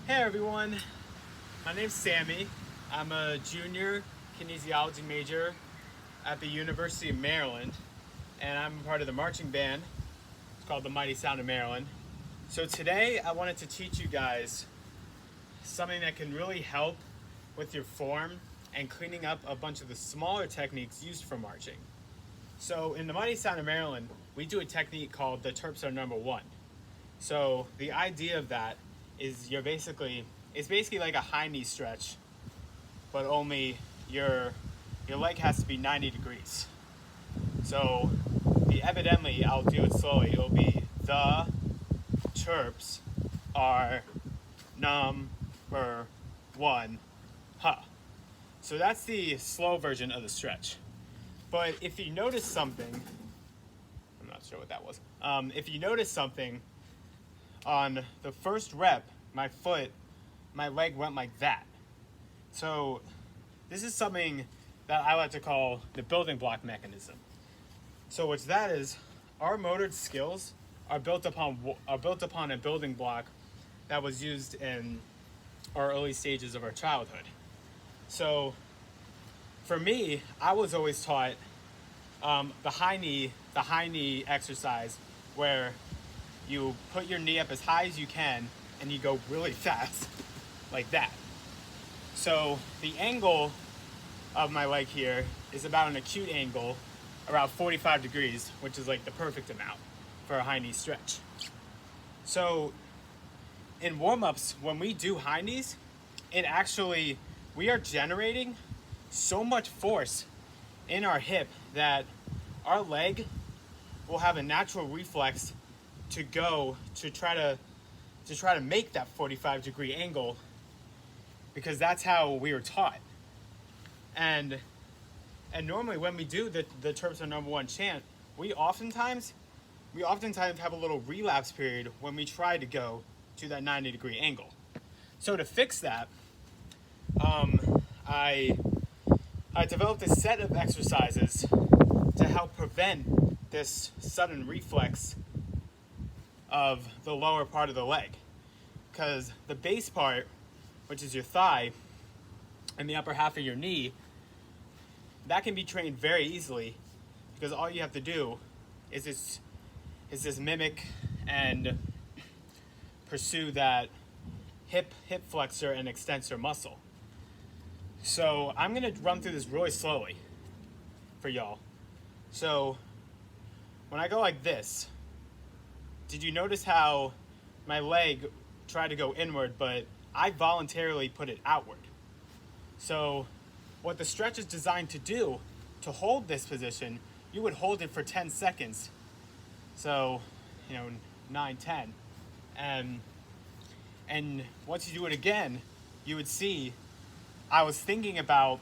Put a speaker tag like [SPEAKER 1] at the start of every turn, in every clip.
[SPEAKER 1] Hey everyone, my name's Sammy. I'm a junior kinesiology major at the University of Maryland, and I'm part of the marching band. It's called the Mighty Sound of Maryland. So today I wanted to teach you guys something that can really help with your form and cleaning up a bunch of the smaller techniques used for marching. So in the Mighty Sound of Maryland, we do a technique called the TERPS are number one. So the idea of that is it's basically like a high knee stretch, but only your leg has to be 90 degrees. So evidently, I'll do it slowly. It'll be the TERPS are number one, huh. So that's the slow version of the stretch. But if you notice something, I'm not sure what that was. If you notice something, on the first rep, my leg went like that. So this is something that I like to call the building block mechanism. So what that is, our motor skills are built upon a building block that was used in our early stages of our childhood. So for me, I was always taught the high knee exercise, where you put your knee up as high as you can and you go really fast, like that. So the angle of my leg here is about an acute angle, around 45 degrees, which is like the perfect amount for a high knee stretch. So in warm-ups, when we do high knees, we are generating so much force in our hip that our leg will have a natural reflex to try to make that 45-degree angle, because that's how we were taught. And normally when we do the TERPS are number one chant, we oftentimes have a little relapse period when we try to go to that 90-degree angle. So to fix that, I developed a set of exercises to help prevent this sudden reflex of the lower part of the leg. Because the base part, which is your thigh, and the upper half of your knee, that can be trained very easily, because all you have to do is this mimic and pursue that hip flexor and extensor muscle. So I'm gonna run through this really slowly for y'all. So when I go like this, did you notice how my leg tried to go inward, but I voluntarily put it outward? So what the stretch is designed to do, to hold this position, you would hold it for 10 seconds. So, 9, 10. And once you do it again, you would see I was thinking about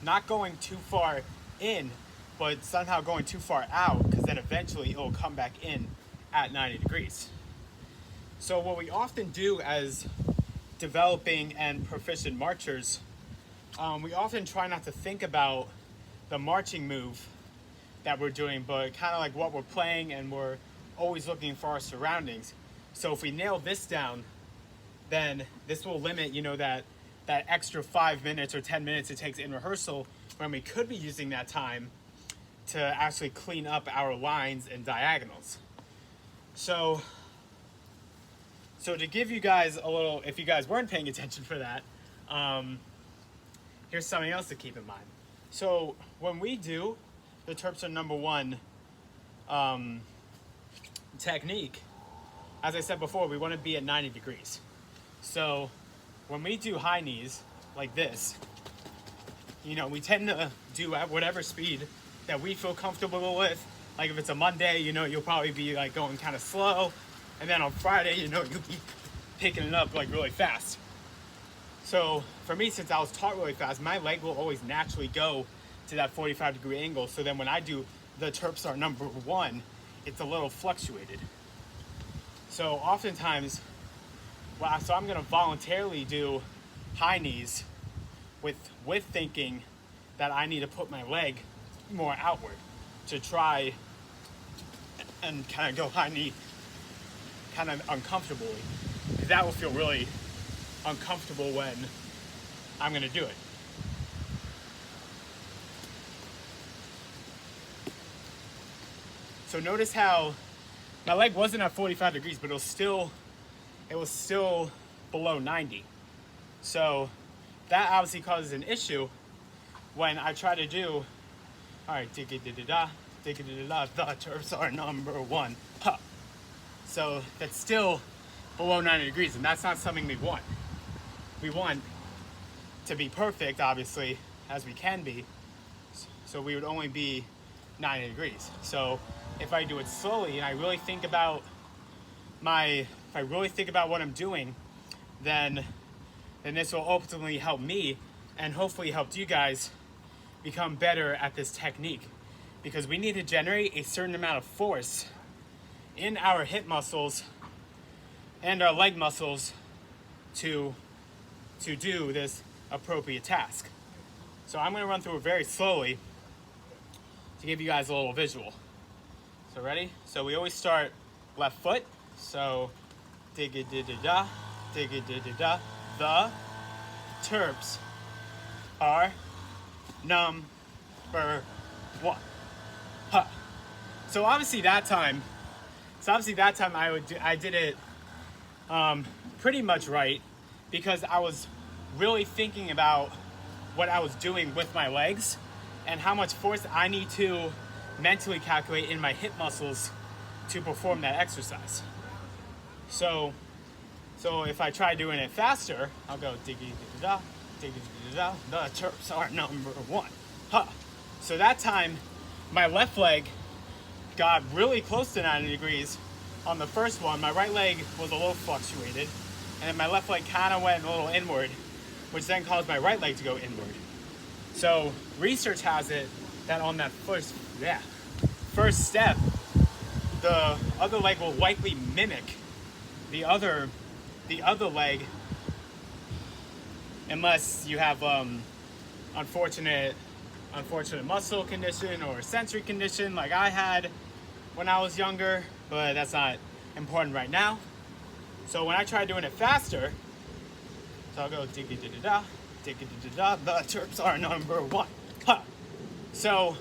[SPEAKER 1] not going too far in, but somehow going too far out, because then eventually it will come back in at 90 degrees. So what we often do as developing and proficient marchers, we often try not to think about the marching move that we're doing, but kind of like what we're playing, and we're always looking for our surroundings. So if we nail this down, then this will limit, that extra 5 minutes or 10 minutes it takes in rehearsal, when we could be using that time to actually clean up our lines and diagonals. So to give you guys a little, if you guys weren't paying attention for that, here's something else to keep in mind. So when we do the TERPS are number one technique, as I said before, we want to be at 90 degrees. So when we do high knees like this, we tend to do at whatever speed that we feel comfortable with. Like if it's a Monday, you'll probably be like going kind of slow. And then on Friday, you'll be picking it up like really fast. So for me, since I was taught really fast, my leg will always naturally go to that 45-degree angle. So then when I do the TERPS are number one, it's a little fluctuated. So oftentimes, so I'm gonna voluntarily do high knees with thinking that I need to put my leg more outward to try and kind of go high knee kind of uncomfortably. That will feel really uncomfortable when I'm gonna do it. So notice how my leg wasn't at 45 degrees, but it was still below 90. So that obviously causes an issue when I try to do, all right, digga-da-da-da, digga-da-da-da, the TERPS are number one. Huh. So that's still below 90 degrees, and that's not something we want. We want to be perfect, obviously, as we can be. So we would only be 90 degrees. So if I do it slowly and I really think about what I'm doing, then this will ultimately help me and hopefully help you guys become better at this technique, because we need to generate a certain amount of force in our hip muscles and our leg muscles to do this appropriate task. So I'm going to run through it very slowly to give you guys a little visual. So ready? So we always start left foot. So digga-da-da-da, digga-da-da-da. The TERPS are number one. Huh. So obviously that time I did it pretty much right, because I was really thinking about what I was doing with my legs and how much force I need to mentally calculate in my hip muscles to perform that exercise. So if I try doing it faster, I'll go diggy-da-da-da, diggy-da-da-da, the TERPS are number one. Huh. So that time, my left leg got really close to 90 degrees on the first one. My right leg was a little fluctuated, and then my left leg kind of went a little inward, which then caused my right leg to go inward. So research has it that on that first step, the other leg will likely mimic the other leg, unless you have unfortunate muscle condition or sensory condition like I had when I was younger, but that's not important right now. So when I try doing it faster, so I'll go diggy-da-da-da, diggy-da-da-da, the TERPS are number one. Huh. So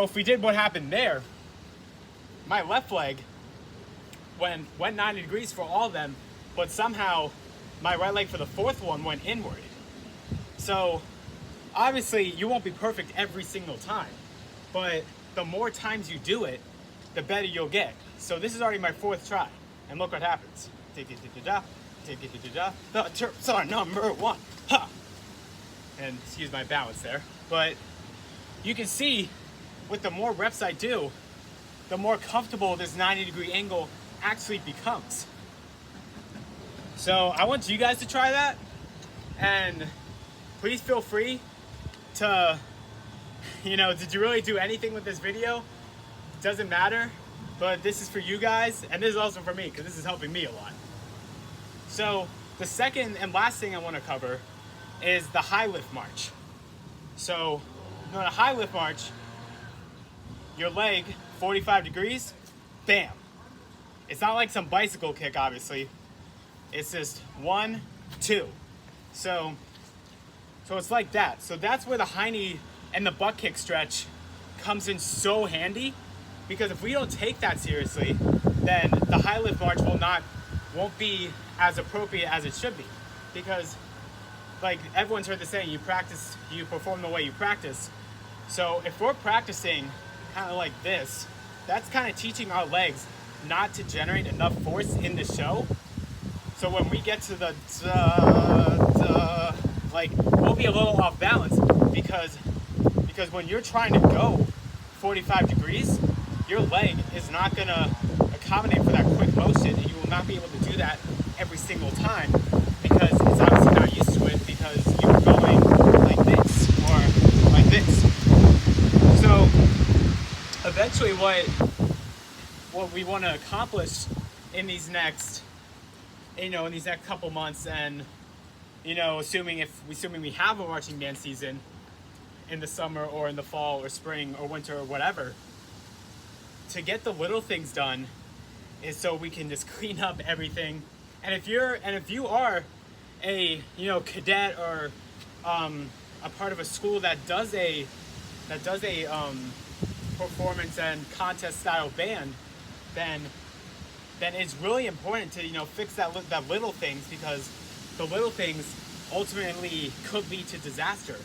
[SPEAKER 1] if we did what happened there, my left leg went 90 degrees for all of them, but somehow my right leg for the fourth one went inward. So obviously you won't be perfect every single time, but the more times you do it, the better you'll get. So this is already my fourth try, and look what happens. Diggy-da-da-da, diggy-da-da-da, the TERPS are number one. Ha! And excuse my balance there, but you can see with the more reps I do, the more comfortable this 90-degree angle actually becomes. So I want you guys to try that, and please feel free to, did you really do anything with this video? Doesn't matter, but this is for you guys, and this is also for me, because this is helping me a lot. So the second and last thing I want to cover is the high lift march. So in a high lift march, your leg 45 degrees, bam. It's not like some bicycle kick, obviously. It's just 1, 2. So it's like that. So that's where the high knee and the butt kick stretch comes in so handy, because if we don't take that seriously, then the high lift march won't be as appropriate as it should be. Because like everyone's heard the saying, you perform the way you practice. So if we're practicing kind of like this, that's kind of teaching our legs not to generate enough force in the show. So when we get to the we'll be a little off balance, because when you're trying to go 45 degrees, your leg is not going to accommodate for that quick motion, and you will not be able to do that every single time, because it's obviously not used to it, because you're going like this or like this. So eventually what we want to accomplish in these next couple months, and assuming we have a marching band season in the summer or in the fall or spring or winter or whatever, to get the little things done is so we can just clean up everything And if you are a cadet or a part of a school that does a performance and contest style band, then it's really important to fix that little things, because the little things ultimately could lead to disaster.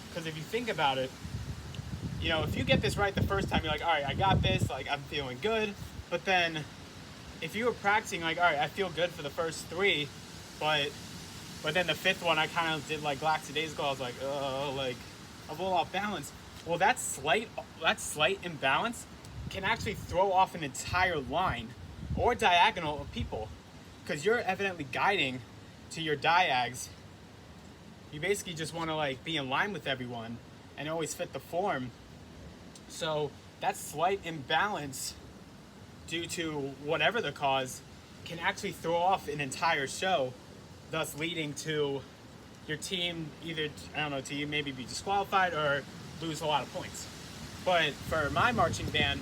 [SPEAKER 1] Because if you think about it, if you get this right the first time, you're like, all right, I got this, like I'm feeling good. But then if you were practicing like, all right, I feel good for the first three, but then the fifth one I kind of did like lackadaisical. I was like, like I'm a little off balance. Well, that slight imbalance can actually throw off an entire line or diagonal of people, because you're evidently guiding to your diags. You basically just want to like be in line with everyone and always fit the form. So that slight imbalance, due to whatever the cause, can actually throw off an entire show, thus leading to your team either, to maybe be disqualified or lose a lot of points. But for my marching band,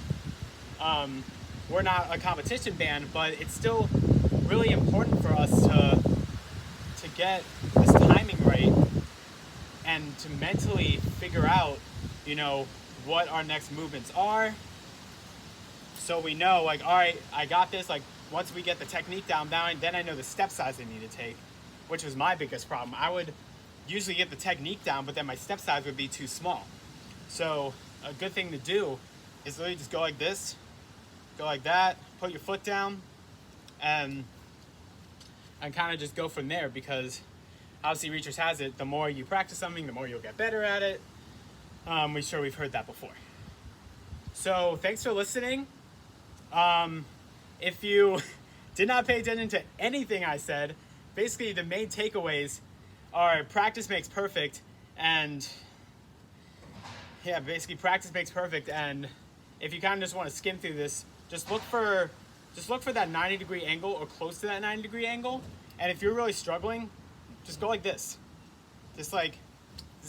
[SPEAKER 1] we're not a competition band, but it's still really important for us to get this timing right and to mentally figure out, what our next movements are. So we know, like, all right, I got this. Like, once we get the technique down, then I know the step size I need to take, which was my biggest problem. I would usually get the technique down, but then my step size would be too small. So a good thing to do is literally just go like this, go like that, put your foot down, and kind of just go from there, because obviously Reachers has it, the more you practice something, the more you'll get better at it. We've heard that before. So thanks for listening. If you did not pay attention to anything I said, basically the main takeaways are practice makes perfect, and practice makes perfect. And if you kind of just want to skim through this, just look for that 90-degree angle or close to that 90-degree angle. And if you're really struggling, just go like this. Just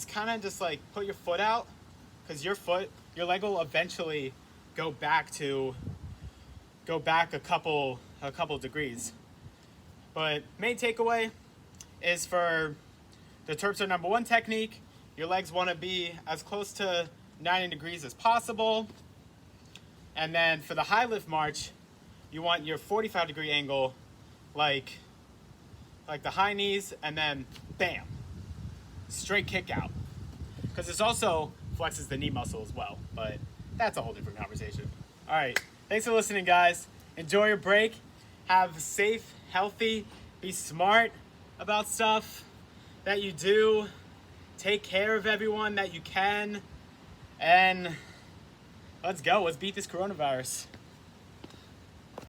[SPEAKER 1] kind of put your foot out, because your leg will eventually go back a couple degrees. But main takeaway is, for the TERPS are number one technique, your legs want to be as close to 90 degrees as possible. And then for the high lift march, you want your 45-degree angle, like the high knees, and then bam, straight kick out. Because this also flexes the knee muscle as well, but that's a whole different conversation. All right, thanks for listening, guys. Enjoy your break. Have safe, healthy, be smart about stuff that you do. Take care of everyone that you can. And let's go. Let's beat this coronavirus.